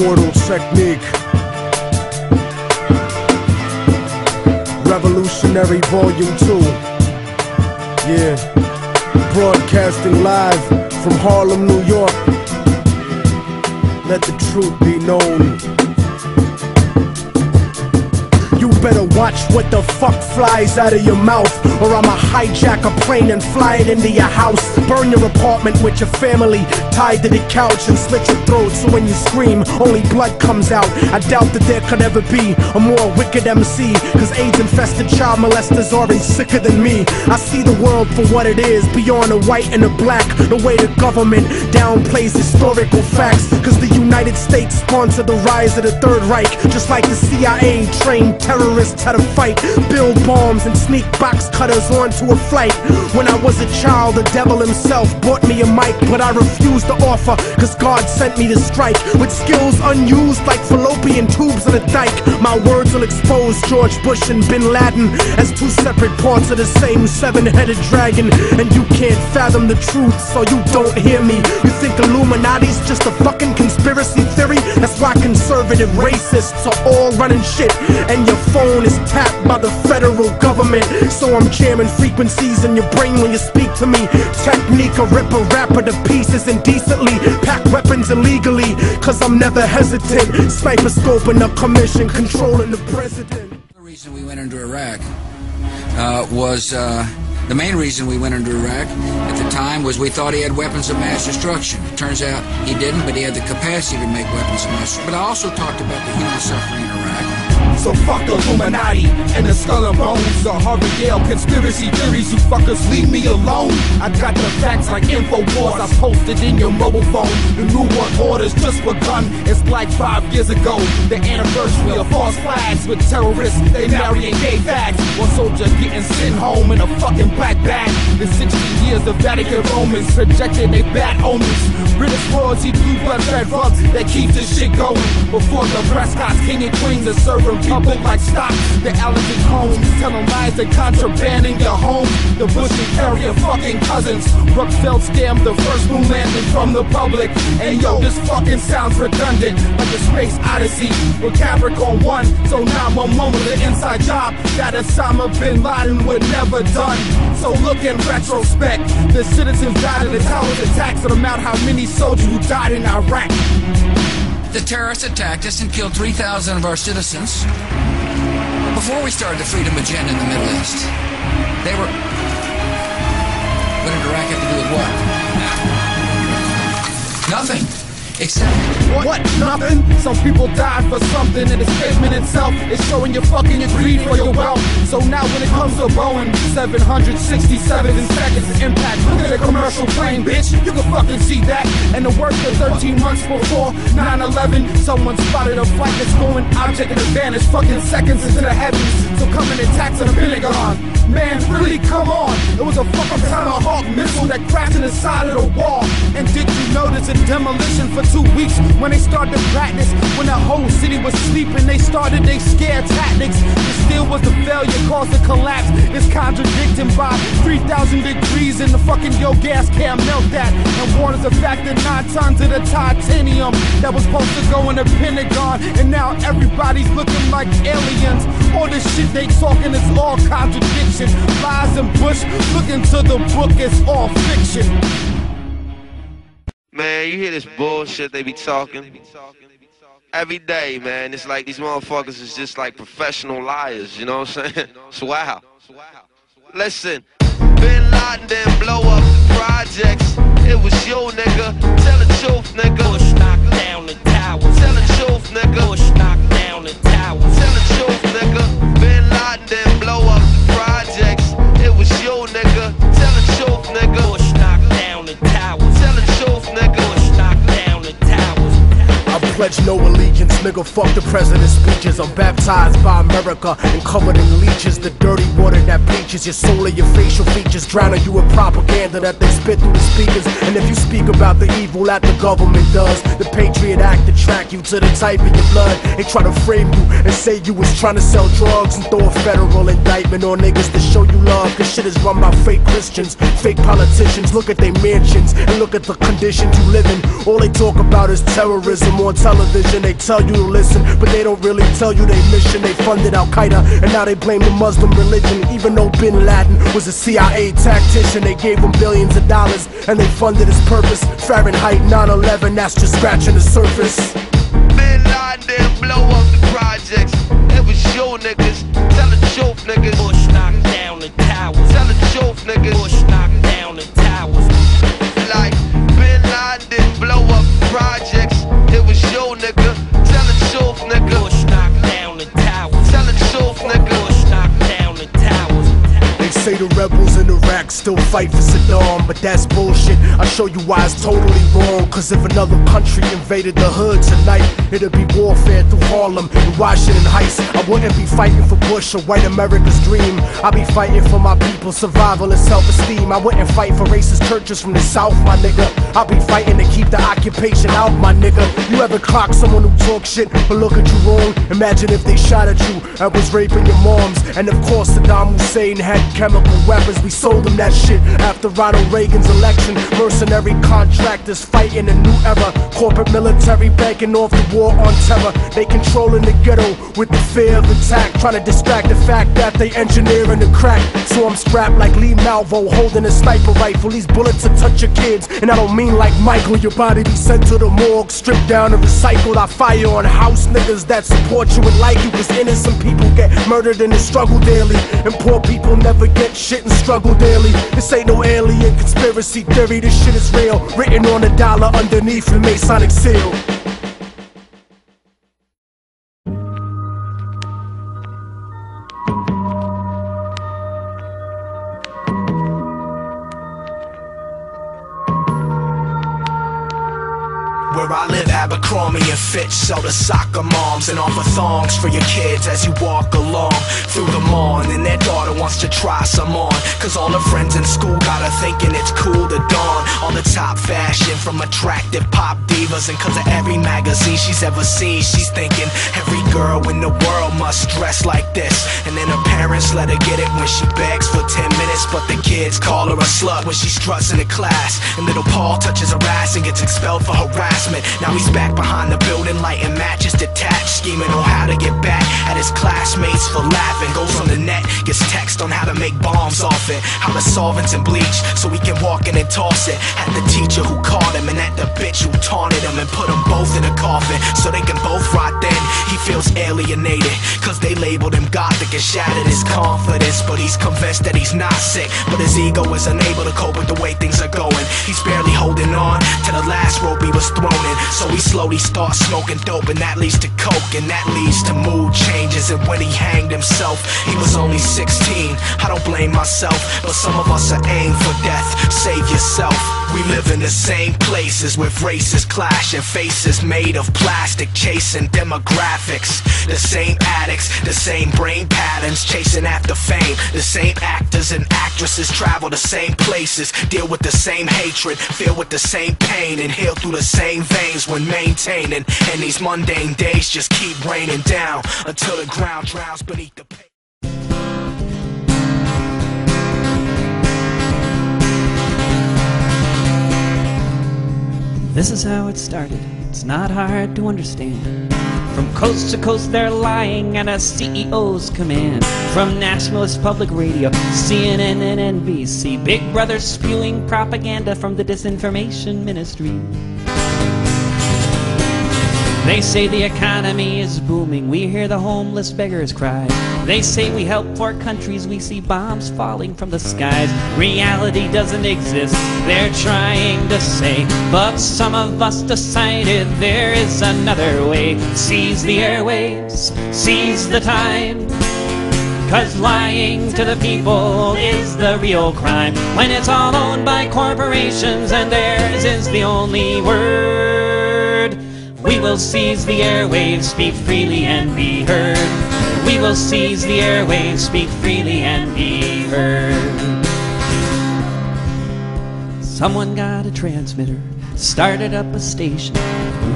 Immortal technique. Revolutionary Volume 2. Yeah. Broadcasting live from Harlem, New York. Let the truth be known. You better watch what the fuck flies out of your mouth, or I'ma hijack a plane and fly it into your house. Burn your apartment with your family tied to the couch and slit your throat so when you scream, only blood comes out. I doubt that there could ever be a more wicked MC, cause AIDS-infested child molesters are sicker than me. I see the world for what it is, beyond the white and the black. The way the government downplays historical facts, cause the United States sponsored the rise of the Third Reich, just like the CIA trained terrorists how to fight, build bombs and sneak box cutters onto a flight. When I was a child, the devil himself bought me a mic, but I refused to offer, cause God sent me to strike with skills unused like fallopian tubes in a dike. My words will expose George Bush and Bin Laden as two separate parts of the same seven-headed dragon, and you can't fathom the truth, so you don't hear me. You think Illuminati's just a fucking conspiracy theory? That's why conservative racists are all running shit, and your phone is tapped by the federal government. So I'm jamming frequencies in your brain when you speak to me. Technique, a rip a rapper to pieces indecently, pack weapons illegally, cause I'm never hesitant. Sniper scoping the commission, controlling the president. The reason we went into Iraq was the main reason we went into Iraq at the time was we thought he had weapons of mass destruction. It turns out he didn't, but he had the capacity to make weapons of mass destruction. But I also talked about the human suffering in Iraq. So fuck the Illuminati and the skull and bones, the Harvard Yale conspiracy theories. You fuckers leave me alone. I got the facts like InfoWars. I posted in your mobile phone. The new world order's just begun. It's like 5 years ago, the anniversary of false flags with terrorists. They marrying gay fags. One soldier getting sent home in a fucking black bag. In 60 years, the Vatican Romans projected they bad omens. British royalty, blue blood, red rugs that keep this shit going. Before the Prescott's king and queens are serving public like stock. The Allergy Combs telling lies and contraband in your home. The Bush and Carrier fucking cousins. Roosevelt scammed the first moon landing from the public. And yo, this fucking sounds redundant, like a space odyssey with Capricorn 1. So 911 with an inside job that Osama bin Laden would never done. So look in retrospect, the citizens died in the towers attacks, and amount how many soldiers who died in Iraq. The terrorists attacked us and killed 3,000 of our citizens before we started the freedom agenda in the Middle East. They were... What did Iraq have to do with what? Nothing. Except... What? Nothing? Some people died for something, and the statement itself is showing your fucking greed for your wealth. So now when it comes to Boeing 767 in seconds of impact, look at the commercial plane, bitch. You can fucking see that. And the worst of 13 months before 9/11, someone spotted a flight that's going object and advantage fucking seconds into the heavens. So come and attack to the Pentagon. Man, really, come on. It was a fucking Tomahawk missile that crashed in the side of the wall. And did you notice a demolition for 2 weeks when they started practice? When the whole city was sleeping, they started they scare tactics. It still was the failure caused the collapse. It's contradicting by 3,000 degrees in the fucking yo gas can't melt that. And warn us the fact that 9 tons of the titanium that was supposed to go in the Pentagon, and now everybody's looking like aliens. All this shit they talking is all contradiction. Lies and Bush, look into the book, it's all fiction. Man, you hear this bullshit they be talking every day, man. It's like these motherfuckers is just like professional liars, you know what I'm saying? It's wow. Listen, Bin Laden didn't blow up the projects. It was you, nigga. Tell the truth, nigga. Bush knocked down the towers. Tell the truth, nigga. Bush knocked down the towers. Tell the truth, nigga. Bin Laden didn't blow up the projects. It was you, nigga. Tell the truth, nigga. Bush knocked down the towers. Tell the truth, nigga. Bush knocked down the towers. I pledge no allegiance, nigga, fuck the president's speeches. I'm baptized by America and covered in leeches, the dirty water that bleaches. bleaches your soul and your facial features, drowning you in propaganda that they spit through the speakers. And if you speak about the evil that the government does, the Patriot Act to track you to the type of your blood. They try to frame you and say you was trying to sell drugs and throw a federal indictment on niggas to show you love. Cause shit is run by fake Christians, fake politicians. Look at their mansions and look at the conditions you live in. All they talk about is terrorism on television. They tell you to listen, but they don't really tell you their mission. They funded Al-Qaeda and now they blame the Muslim religion. Even though Bin Laden was a CIA tactician, they gave him billions of dollars and they funded his purpose. Fahrenheit 9/11, that's just scratching the surface. Bin Laden didn't blow up the projects. It was you niggas. Tell the truth, niggas. Bush knocked down the towers. Tell the truth, niggas. Bush knocked down the towers. Like Bin Laden didn't blow up the projects. It was you, nigga. Tell the truth, nigga. Bush knocked down the towers. Tell the truth, nigga. Bush knocked down the towers. They say the rebels in Iraq still fight for Saddam, but that's bullshit. I'll show you why it's totally wrong. Cause if another country invaded the hood tonight, it'd be warfare through Harlem and Washington Heights. I wouldn't be fighting for Bush or white America's dream. I'd be fighting for my people's survival and self-esteem. I wouldn't fight for racist churches from the South, my nigga. I'll be fighting to keep the occupation out, my nigga. You ever clock someone who talk shit but look at you wrong? Imagine if they shot at you and was raping your moms. And of course Saddam Hussein had chemical weapons. We sold them that shit after Ronald Reagan's election. Mercenary contractors fighting a new era. Corporate military banking off the war on terror. They controlling the ghetto with the fear of attack, trying to distract the fact that they engineering the crack. So I'm strapped like Lee Malvo holding a sniper rifle. These bullets will touch your kids, and I don't mean like Michael. Your body be sent to the morgue, stripped down and recycled. I fire on house niggas that support you and like you. Cause innocent people get murdered in the struggle daily, and poor people never get shit and struggle daily. This ain't no alien conspiracy theory, this shit is real. Written on a dollar underneath the Masonic seal. Where I live, Abercrombie and Fitch sell the soccer moms and offer thongs for your kids as you walk along through the mall. And then their daughter wants to try some on, cause all her friends in school got her thinking it's cool to don all the top fashion from attractive pop divas. And cause of every magazine she's ever seen, she's thinking every girl in the world must dress like this. And then her parents let her get it when she begs for 10 minutes, but the kids call her a slut when she struts in the class. And little Paul touches her ass and gets expelled for harassment. Now he's back behind the building, lighting matches detached, scheming on how to get back at his classmates for laughing. Goes on the net, gets text on how to make bombs off it, how to solvents and bleach so he can walk in and toss it at the teacher who caught him and at the bitch who taunted him, and put them both in a coffin so they can both rot. Then he feels alienated cause they labeled him gothic and shattered his confidence. But he's convinced that he's not sick, but his ego is unable to cope with the way things are going. He's barely holding on to the last rope he was thrown in, so he slowly starts smoking dope, and that leads to coke, and that leads to mood changes. And when he hanged himself, he was only 16. I don't blame myself, but some of us are aimed for death. Save yourself. We live in the same places with races clashing, faces made of plastic chasing demographics. The same addicts, the same brain patterns chasing after fame. The same actors and actresses travel the same places, deal with the same hatred, feel with the same pain, and heal through the same veins when maintaining. And these mundane days just keep raining down until the ground drowns beneath the pain. This is how it started, it's not hard to understand. From coast to coast they're lying at a CEO's command. From nationalist public radio, CNN and NBC, Big Brother spewing propaganda from the disinformation ministry. They say the economy is booming, we hear the homeless beggars cry. They say we help poor countries, we see bombs falling from the skies. Reality doesn't exist, they're trying to say, but some of us decided there is another way. Seize the airwaves, seize the time, cause lying to the people is the real crime. When it's all owned by corporations and theirs is the only word. We will seize the airwaves, speak freely and be heard. We will seize the airwaves, speak freely and be heard. heard. Someone got a transmitter, started up a station,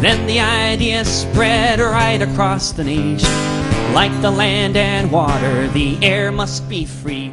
then the idea spread right across the nation. Like the land and water, the air must be free.